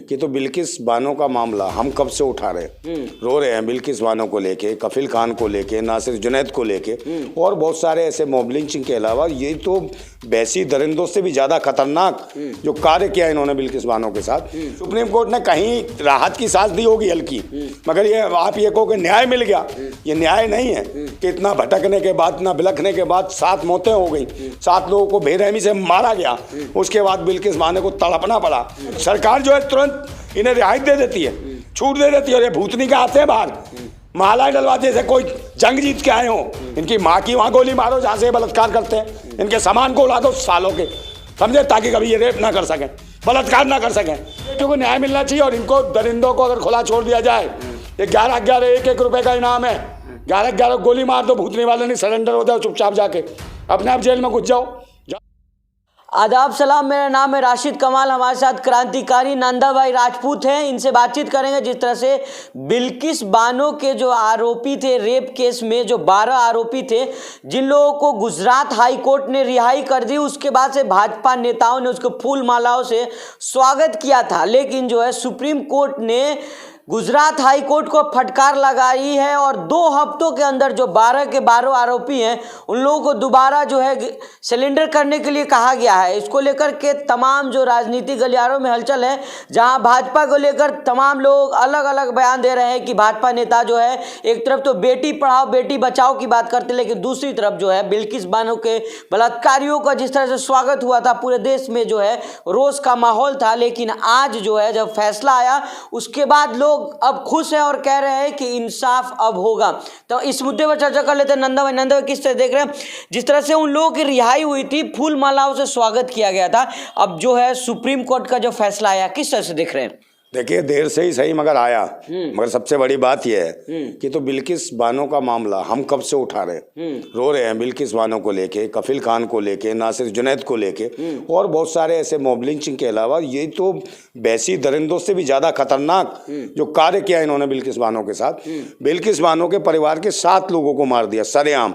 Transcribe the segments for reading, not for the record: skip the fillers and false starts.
कि तो बिल्किस बानो का मामला हम कब से उठा रहे रो रहे हैं। बिल्किस बानो को लेके, कफिल खान को लेके, नासिर जुनैद को लेके और बहुत सारे ऐसे मॉब लिंचिंग के अलावा ये तो वैसी दरिंदों से भी ज्यादा खतरनाक जो कार्य किया इन्होंने बिल्किस बानो के साथ। सुप्रीम कोर्ट ने कहीं राहत की सांस दी होगी हल्की, मगर ये आप ये कहो कि न्याय मिल गया, ये न्याय नहीं है कि इतना भटकने के बाद, इतना बिलखने के बाद 7 मौतें हो गई, 7 लोगों को बेरहमी से मारा गया, उसके बाद बिल्किस बानो को तड़पना पड़ा। सरकार जो है तुरंत इन्हें रिहाई दे देती है, छूट दे देती है और ये भूतनी के आते हैं बाहर, मालाएं डलवाते जैसे कोई जंग जीत के आए हो। इनकी माँ की वहाँ गोली मारो जहाँ से बलात्कार करते हैं, इनके सामान को उड़ा दो सालों के, समझे, ताकि कभी ये रेप ना कर सकें, बलात्कार ना कर सकें। बेटियों को न्याय मिलना चाहिए और इनको दरिंदों को अगर खुला छोड़ दिया जाए, ये 11-11 1-1 रुपए का इनाम है, 11-11 गोली मार दो, भूतनी वाले नहीं सरेंडर हो जाओ, चुपचाप जाके अपने आप जेल में घुस जाओ। आदाब सलाम, मेरा नाम है राशिद कमाल, हमारे साथ क्रांतिकारी नंदा भाई राजपूत हैं। इनसे बातचीत करेंगे जिस तरह से बिल्किस बानो के जो आरोपी थे रेप केस में, जो 12 आरोपी थे जिन लोगों को गुजरात हाई कोर्ट ने रिहाई कर दी, उसके बाद से भाजपा नेताओं ने उसको फूल मालाओं से स्वागत किया था। लेकिन जो है सुप्रीम कोर्ट ने गुजरात हाई कोर्ट को फटकार लगाई है और 2 हफ्तों के अंदर जो 12 के 12 आरोपी हैं उन लोगों को दोबारा जो है सिलेंडर करने के लिए कहा गया है। इसको लेकर के तमाम जो राजनीतिक गलियारों में हलचल है, जहां भाजपा को लेकर तमाम लोग अलग अलग बयान दे रहे हैं कि भाजपा नेता जो है एक तरफ तो बेटी पढ़ाओ बेटी बचाओ की बात करते, लेकिन दूसरी तरफ जो है बिल्किस बानो के बलात्कारियों का जिस तरह से स्वागत हुआ था, पूरे देश में जो है रोष का माहौल था। लेकिन आज जो है जब फैसला आया उसके बाद लोग अब खुश हैं और कह रहे हैं कि इंसाफ अब होगा। तो इस मुद्दे पर चर्चा कर लेते हैं। नंदा भाई किस तरह देख रहे हैं, जिस तरह से उन लोगों की रिहाई हुई थी, फूल मालाओं से स्वागत किया गया था, अब जो है सुप्रीम कोर्ट का जो फैसला आया, किस तरह से देख रहे हैं? देखिए, देर से ही सही मगर आया। मगर सबसे बड़ी बात यह है कि तो बिल्किस बानो का मामला हम कब से उठा रहे रो रहे हैं। बिल्किस बानो को लेके, कफिल खान को लेके, नासिर जुनैद को लेके और बहुत सारे ऐसे मॉब लिंचिंग के अलावा ये तो वैसी दरिंदों से भी ज्यादा खतरनाक जो कार्य किया इन्होंने बिल्किस बानो के साथ। बिल्किस बानो के परिवार के 7 लोगों को मार दिया सरेआम,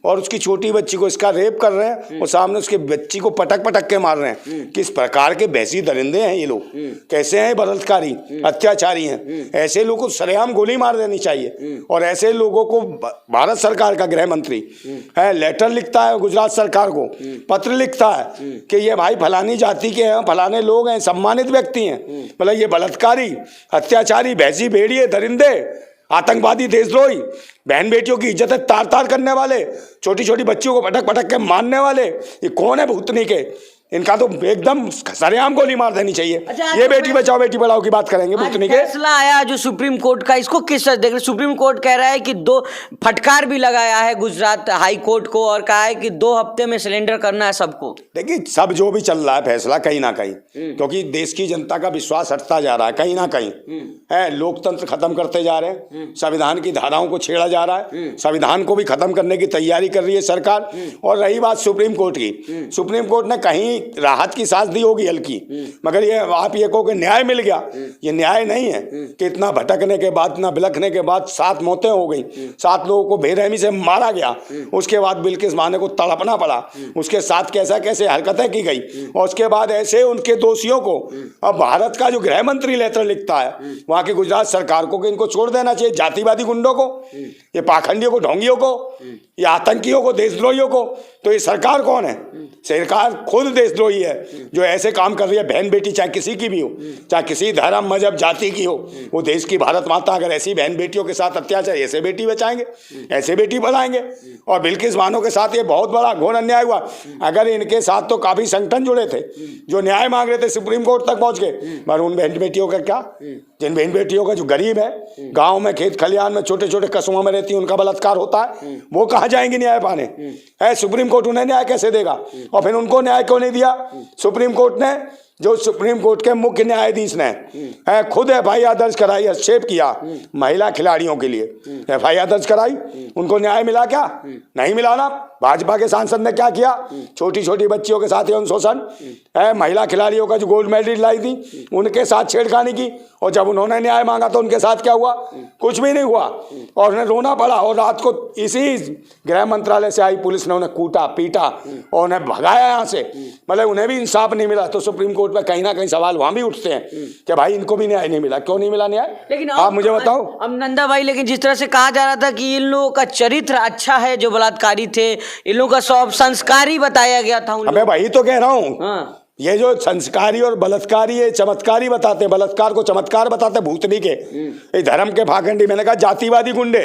और उसकी छोटी बच्ची को इसका रेप कर रहे हैं और सामने उसके बच्ची को पटक पटक के मार रहे हैं। किस प्रकार के वैसी दरिंदे हैं ये लोग, कैसे हैं बलात्कार अत्याचारी हैं। ऐसे लोगों को सरेआम गोली मार देनी चाहिए। और ऐसे लोगों को भारत सरकार का गृह मंत्री है लेटर लिखता है, गुजरात सरकार को पत्र लिखता है कि ये भाई फलानी जाति के हैं, फलाने लोग हैं, सम्मानित व्यक्ति हैं, मतलब ये बलात्कारी, अत्याचारी, भैंसी, भेड़िए, दरिंदे, आतंकवादी, देशद्रोही, बहन बेटियों की इज्जत तार तार करने वाले, छोटी छोटी बच्चियों को पटक पटक के मारने वाले, ये कौन है भूतनी के? इनका तो एकदम सरेआम गोली मार देनी चाहिए। अच्छा, ये बेटी बचाओ बेटी पढ़ाओ की बात करेंगे भूतनी के। फैसला आया जो सुप्रीम कोर्ट का, इसको किस तरह देख रहे? सुप्रीम कोर्ट कह रहा है कि 2 फटकार भी लगाया है गुजरात हाई कोर्ट को और कहा है कि 2 हफ्ते में सिलेंडर करना है सबको। देखिए, सब जो भी चल रहा है फैसला कहीं ना कहीं, क्योंकि देश की जनता का विश्वास हटता जा रहा है कहीं ना कहीं, है लोकतंत्र खत्म करते जा रहे हैं, संविधान की धाराओं को छेड़ा जा रहा है, संविधान को भी खत्म करने की तैयारी कर रही है सरकार। और रही बात सुप्रीम कोर्ट की, सुप्रीम कोर्ट ने कहीं राहत की दी होगी हल्की, मगर ये आप ये कहो कि न्याय मिल गया, ये न्याय नहीं है कि इतना भटकने के बाद, इतना बिलखने के बाद 7 मौतें हो गई, 7 लोगों को बेरहमी से मारा गया, उसके बाद बिल्किस बानो को तड़पना पड़ा, उसके साथ कैसा कैसे हरकतें की गई, और उसके बाद ऐसे उनके दोषियों को अब भारत का जो गृह मंत्री लेटर लिखता है वहां की गुजरात सरकार को कि इनको छोड़ देना चाहिए, जातिवादी गुंडों को, ये पाखंडियों को, ढोंगियों को, ये आतंकियों को, देशद्रोहियों को। तो ये सरकार कौन है? सरकार खुद देशद्रोही है जो ऐसे काम कर रही है। बहन बेटी चाहे किसी की भी हो, चाहे किसी धर्म मजहब जाति की हो, वो देश की भारत माता अगर ऐसी बहन बेटियों के साथ अत्याचार, ऐसे बेटी बचाएंगे, ऐसे बेटी बढ़ाएंगे। और बिल्किस बानो के साथ ये बहुत बड़ा घोर अन्याय हुआ। अगर इनके साथ तो काफी संगठन जुड़े थे जो न्याय मांग रहे थे, सुप्रीम कोर्ट तक पहुंच गए, मगर उन बहन बेटियों का क्या? जिन बहन बेटियों का जो गरीब है, गांव में खेत खलियान में छोटे छोटे कस्बों में रहती है, उनका बलात्कार होता है, वो कहाँ जाएंगे न्याय पाने? है सुप्रीम कोर्ट उन्हें न्याय कैसे देगा? और फिर उनको न्याय क्यों नहीं दिया सुप्रीम कोर्ट ने? जो सुप्रीम कोर्ट के मुख्य न्यायाधीश ने है खुद FIR दर्ज कराई, हस्तक्षेप किया महिला खिलाड़ियों के लिए, FIR दर्ज कराई, उनको न्याय मिला क्या? नहीं मिला ना। भाजपा के सांसद ने क्या किया, छोटी छोटी बच्चियों के साथ यौन शोषण, महिला खिलाड़ियों का जो गोल्ड मेडल लाई थी उनके साथ छेड़खानी की, और जब उन्होंने न्याय मांगा तो उनके साथ क्या हुआ, कुछ भी नहीं हुआ, और उन्हें रोना पड़ा। और रात को इसी गृह मंत्रालय से आई पुलिस ने उन्हें कूटा पीटा और उन्हें भगाया यहाँ से, मतलब उन्हें भी इंसाफ नहीं मिला। तो सुप्रीम कोर्ट पर कहीं ना कहीं सवाल वहां भी उठते हैं कि भाई इनको भी न्याय नहीं मिला, क्यों नहीं मिला न्याय, लेकिन आप मुझे बताओ। अब नंदा भाई, लेकिन जिस तरह से कहा जा रहा था कि इन लोगों का चरित्र अच्छा है, जो बलात्कारी थे, इन लोगों का सब संस्कारी बताया गया था। मैं वही तो कह रहा हूँ, हाँ। ये जो संस्कारी और बलात्कारी, ये चमत्कारी बताते हैं, बलात्कार को चमत्कार बताते हैं भूतनी के, ये धर्म के भाखंडी, मैंने कहा जातिवादी गुंडे।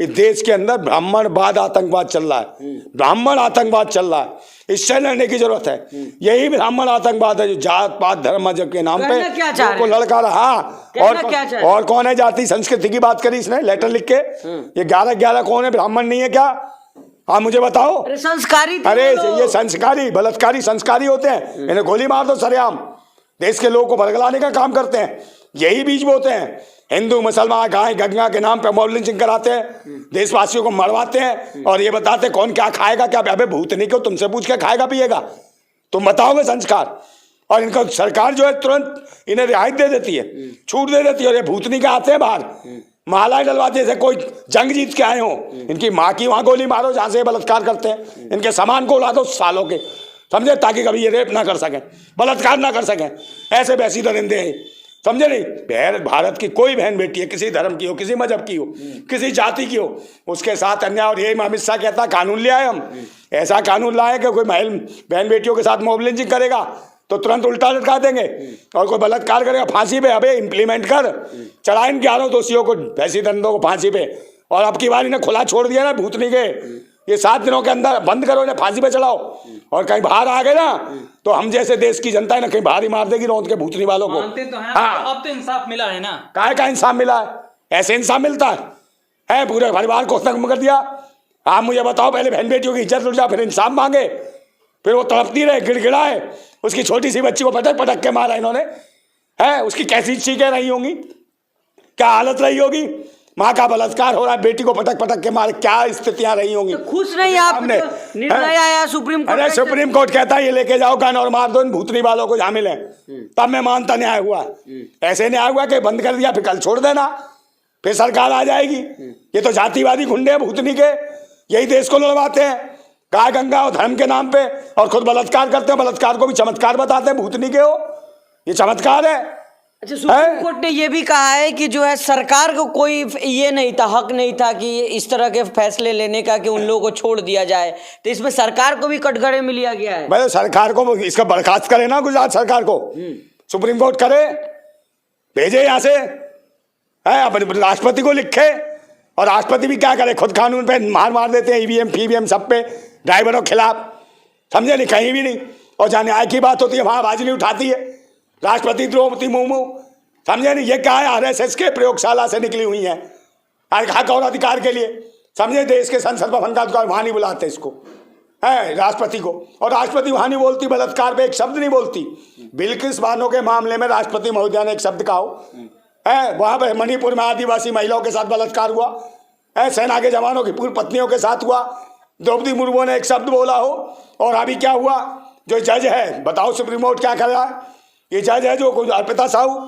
इस देश के अंदर ब्राह्मणवाद आतंकवाद चल रहा है, ब्राह्मण आतंकवाद चल रहा है, इससे लड़ने की जरूरत है। यही ब्राह्मण आतंकवाद है जो जात पात धर्म मजहब के नाम पे को लड़का रहा। और कौन है जाति संस्कृति की बात करी इसने लेटर लिख के, ये 11 कौन है, ब्राह्मण नहीं है क्या, हाँ मुझे बताओ। अरे संस्कारी, अरे ये संस्कारी बलात्कारी संस्कारी होते हैं, इन्हें गोली मार दो सरेआम, देश के लोगों को भड़कलाने का काम करते हैं, यही बीज बोते हैं। हिंदू मुसलमान गाय गंगा के नाम पे मॉब लिंचिंग कराते हैं, देशवासियों को मरवाते हैं, और ये बताते कौन क्या खाएगा क्या। अबे भूतनी को तुमसे पूछ के खाएगा पिएगा, तुम बताओगे संस्कार। और इनका सरकार जो है तुरंत इन्हें रियायत दे देती है, छूट दे देती है, और ये भूतनी के आते हैं बाहर मालाएं डलवाते, जैसे कोई जंग जीत के आए हो। इनकी माँ की वहां गोली मारो जहां से बलात्कार करते हैं, इनके सामान को उड़ा दो सालों के, समझे, ताकि कभी ये रेप ना कर सकें, बलात्कार ना कर सकें। ऐसे वैसी दरिंदे हैं, समझे नहीं। भारत की कोई बहन बेटी है, किसी धर्म की हो, किसी मजहब की हो, किसी जाति की हो, उसके साथ अन्याय। और यही अमित शाह कहता कानून ले आए हम, ऐसा कानून लाए कि कोई बहन बेटियों के साथ मॉब लिंचिंग करेगा तो तुरंत उल्टा लटका देंगे, और कोई बलात्कार करेगा फांसी पे। अबे इम्प्लीमेंट कर, चढ़ा इन 11 दोषियों को, फैसी दंडों को फांसी पे। और अब की बार इन्हें खुला छोड़ दिया ना भूतनी के, ये 7 दिनों के अंदर बंद करो, इन्हें फांसी पे चढ़ाओ। और कहीं बाहर आ गए ना तो हम जैसे देश की जनता है ना कहीं बाहर ही मार देगी रौंद के भूतनी वालों को। तो हाँ, अब तो इंसाफ मिला है ना, काहे का इंसाफ मिला है, ऐसे इंसाफ मिलता है पूरे परिवार को खत्म कर दिया। आप मुझे बताओ, पहले बहन बेटियों की इज्जत उठ जा, फिर इंसाफ मांगे, फिर वो तड़पती रहे, गिड़गिड़ाए। उसकी छोटी सी बच्ची को पटक पटक के मारा इन्होंने, है उसकी कैसी चीखें रही होंगी, क्या हालत रही होगी। माँ का बलात्कार हो रहा है, बेटी को पटक पटक के मारे, क्या स्थितियां रही होंगी। तो खुश नहीं आप, निर्णय आया सुप्रीम कोर्ट। अरे सुप्रीम कोर्ट कहता है ये लेके जाओ गन और मार दो इन भूतनी वालों को, शामिल है, तब मैं मानता न्याय हुआ। ऐसे न्याय हुआ कि बंद कर दिया फिर कल छोड़ देना, फिर सरकार आ जाएगी। ये तो जातिवादी गुंडे हैं भूतनी के, यही देश को लड़वाते हैं गाय गंगा और धर्म के नाम पे, और खुद बलात्कार करते हैं, बलात्कार को भी चमत्कार बताते हैं। भूतनी के हो, ये चमत्कार है। अच्छा, सुप्रीम कोर्ट ने ये भी कहा है कि जो है सरकार को कोई ये नहीं था, हक नहीं था कि इस तरह के फैसले लेने का कि उन लोगों को छोड़ दिया जाए। तो इसमें सरकार को भी कटघरे में लिया गया है। भाई सरकार को इसका बर्खास्त करे ना, गुजरात सरकार को सुप्रीम कोर्ट करे, भेजे यहाँ से, अपने राष्ट्रपति को लिखे, और राष्ट्रपति भी क्या करे, खुद कानून पे मार देते हैं, ईवीएम फीवीएम सब पे, ड्राइवरों के खिलाफ, समझे नहीं, कहीं भी नहीं। और जहाँ न्याय की बात होती है वहाँ आवाज नहीं उठाती है राष्ट्रपति द्रौपदी मुर्मू, समझे नहीं। ये क्या है, RSS के प्रयोगशाला से निकली हुई है हक और अधिकार के लिए, समझे। देश के संसद भवन का अधिकार, वहाँ नहीं बुलाते इसको, है राष्ट्रपति को, और राष्ट्रपति वहाँ नहीं बोलती, बलात्कार पे एक शब्द नहीं बोलती। बिल्किस बानो के मामले में राष्ट्रपति महोदया ने एक शब्द कहा हो, है वहाँ पर मणिपुर में आदिवासी महिलाओं के साथ बलात्कार हुआ है, सेना के जवानों की पूर्व पत्नियों के साथ हुआ, द्रौपदी मुर्मू ने एक शब्द बोला हो। और अभी क्या हुआ, जो जज है बताओ सुप्रीम कोर्ट क्या कर रहा है, ये जज है जो अर्पिता साहू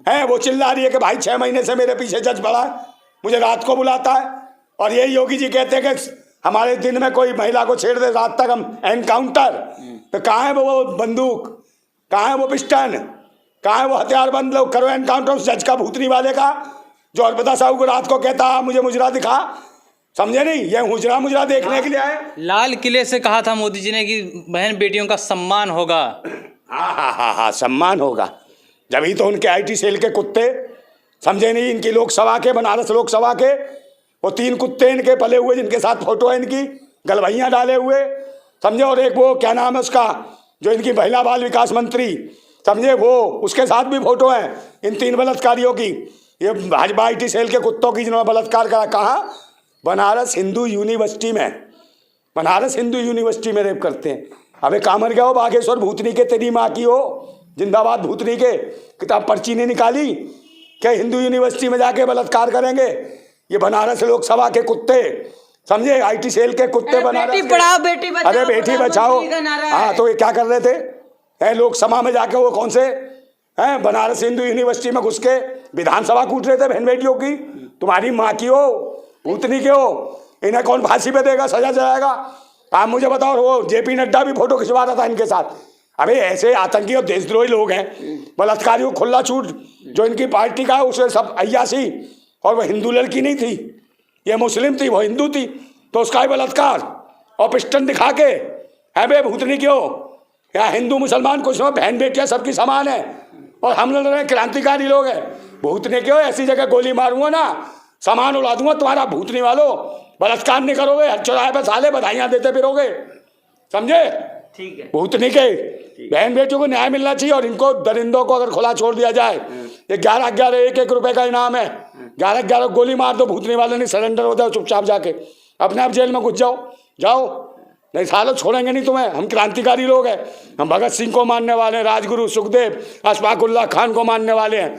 है, वो चिल्ला रही है कि भाई 6 महीने से मेरे पीछे जज पड़ा है, मुझे रात को बुलाता है। और यही योगी जी कहते हैं कि हमारे दिन में कोई महिला को छेड़ दे रात तक हम एनकाउंटर। तो कहाँ है वो बंदूक, कहाँ है वो पिस्टन, कहाँ है वो हथियारबंद, लोग करो एनकाउंटर उस जज का भूतनी वाले का, जो अर्पिता साहू को रात को कहता मुझे मुजरा दिखा, समझे नहीं। ये मुजरा देखने के लिए आए। लाल किले से कहा था मोदी जी ने कि बहन बेटियों का सम्मान होगा। हाँ, सम्मान होगा, जब ही तो उनके IT सेल के कुत्ते, समझे नहीं, इनकी लोकसभा के, बनारस लोकसभा के वो 3 कुत्ते इनके पले हुए, जिनके साथ फोटो है इनकी, गलभैया डाले हुए, समझे। और एक वो क्या नाम है उसका, जो इनकी महिला बाल विकास मंत्री, समझे, वो उसके साथ भी फोटो है इन 3 बलात्कारियों की। ये भाजपा IT सेल के कुत्तों की जिन्होंने बलात्कार करा, कहाँ, बनारस हिंदू यूनिवर्सिटी में, बनारस हिंदू यूनिवर्सिटी में रेप करते हैं। अबे कामर गया हो बागेश्वर, भूतनी के तेरी माँ की हो, जिंदाबाद भूतनी के, किताब पर्ची नहीं निकाली क्या हिंदू यूनिवर्सिटी में जाके बलात्कार करेंगे। ये बनारस लोकसभा के कुत्ते, समझे, IT सेल के कुत्ते बना रहे बेटी पढ़ाओ बेटी बचाओ, अरे बेटी बचाओ, प्रधानमंत्री का नारा हाँ है। तो ये क्या कर रहे थे, है लोकसभा में जाके वो कौन से हैं बनारस हिंदू यूनिवर्सिटी में घुस के विधानसभा कूट रहे थे बहन बेटियों की। तुम्हारी माँ की हो, भूतनी के हो, इन्हें कौन फांसी पे देगा, सजा जाएगा? आप मुझे बताओ। वो JP नड्डा भी फोटो खिंचवा रहा था इनके साथ। अबे ऐसे आतंकी और देशद्रोही लोग हैं, बलात्कारियों को खुला छूट, जो इनकी पार्टी का है उसे सब अय्यासी। और वो हिंदू लड़की नहीं थी, ये मुस्लिम थी, वो हिंदू थी, तो उसका ही बलात्कार और पिस्टन दिखा के, है बे भूतनी क्यों? यहाँ हिंदू मुसलमान कुछ ना, बहन बेटियां सबकी समान है, और हम लड़ रहे हैं, क्रांतिकारी लोग हैं। भूतनी क्यों? ऐसी जगह गोली मारूंगा ना, सामान उड़ा दूंगा तुम्हारा। भूतनी वालों, बलात्कार नहीं करोगे, हर चौराहे पर साले बधाइयां देते फिरोगे, समझे? ठीक है। भूतनी के बहन बेटियों को न्याय मिलना चाहिए, और इनको दरिंदों को अगर खुला छोड़ दिया जाए, ये 11-11 1-1 रुपए का इनाम है, 11-11 गोली मार दो, भूतनी वाले नहीं सरेंडर हो जाओ, चुपचाप जाके अपने आप जेल में घुस जाओ, नहीं सालों छोड़ेंगे नहीं तुम्हें। हम क्रांतिकारी लोग हैं, हम भगत सिंह को मानने वाले हैं, राजगुरु सुखदेव, अशफाकुल्लाह खान को मानने वाले हैं,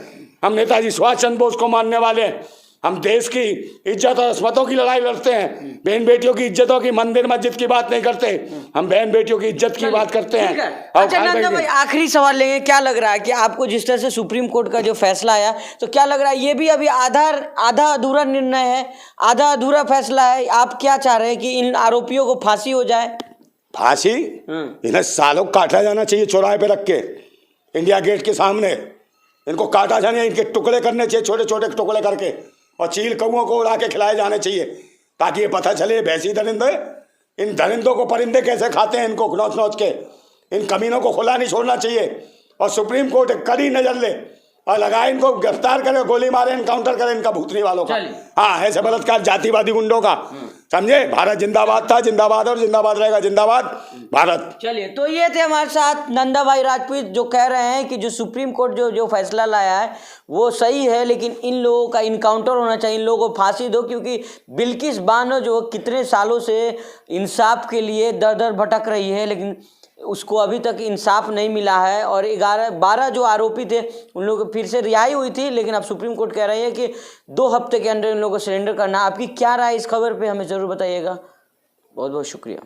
हम नेताजी सुभाष चंद्र बोस को मानने वाले हैं। हम देश की इज्जत और अस्मतों की लड़ाई लड़ते हैं, बहन बेटियों की इज्जतों की, मंदिर मस्जिद की बात नहीं करते, हम बहन बेटियों की इज्जत की बात करते हैं। अच्छा नंदा भाई, आखिरी सवाल लेंगे। क्या लग रहा है कि आपको जिस तरह से सुप्रीम कोर्ट का जो फैसला आया, तो क्या लग रहा है ये भी अभी आधा अधूरा निर्णय है, आधा अधूरा फैसला है? आप क्या चाह रहे हैं कि इन आरोपियों को फांसी हो जाए? फांसी? इन्हें सालों काटा जाना चाहिए चौराहे पे रख के, इंडिया गेट के सामने। इनको काटा जाने, इनके टुकड़े करने चाहिए, छोटे छोटे टुकड़े करके, और चील कौओं को उड़ा के खिलाए जाने चाहिए, ताकि ये पता चले भैंसी दरिंदे, इन दरिंदों को परिंदे कैसे खाते हैं, इनको नोच नोच के। इन कमीनों को खुला नहीं छोड़ना चाहिए, और सुप्रीम कोर्ट कड़ी नजर ले और लगाए, इनको गिरफ्तार करे, गोली मारे, इनकाउंटर करे इनका भूतनी वालों का। हाँ, ऐसे बलात्कार जातिवादी गुंडों का, समझे? भारत जिंदाबाद था, जिंदाबाद और जिंदाबाद रहेगा, जिंदाबाद भारत। चलिए, तो ये थे हमारे साथ नंदा भाई राजपूत, जो कह रहे हैं कि जो सुप्रीम कोर्ट जो फैसला लाया है वो सही है, लेकिन इन लोगों का इनकाउंटर होना चाहिए, इन लोगों को फांसी दो, क्योंकि बिल्किस बानो जो कितने सालों से इंसाफ के लिए दर दर भटक रही है, लेकिन उसको अभी तक इंसाफ नहीं मिला है। और 12 जो आरोपी थे उन लोगों को फिर से रिहाई हुई थी, लेकिन अब सुप्रीम कोर्ट कह रही है कि 2 हफ्ते के अंदर इन लोगों को सरेंडर करना। आपकी क्या राय इस खबर पे हमें ज़रूर बताइएगा। बहुत बहुत शुक्रिया।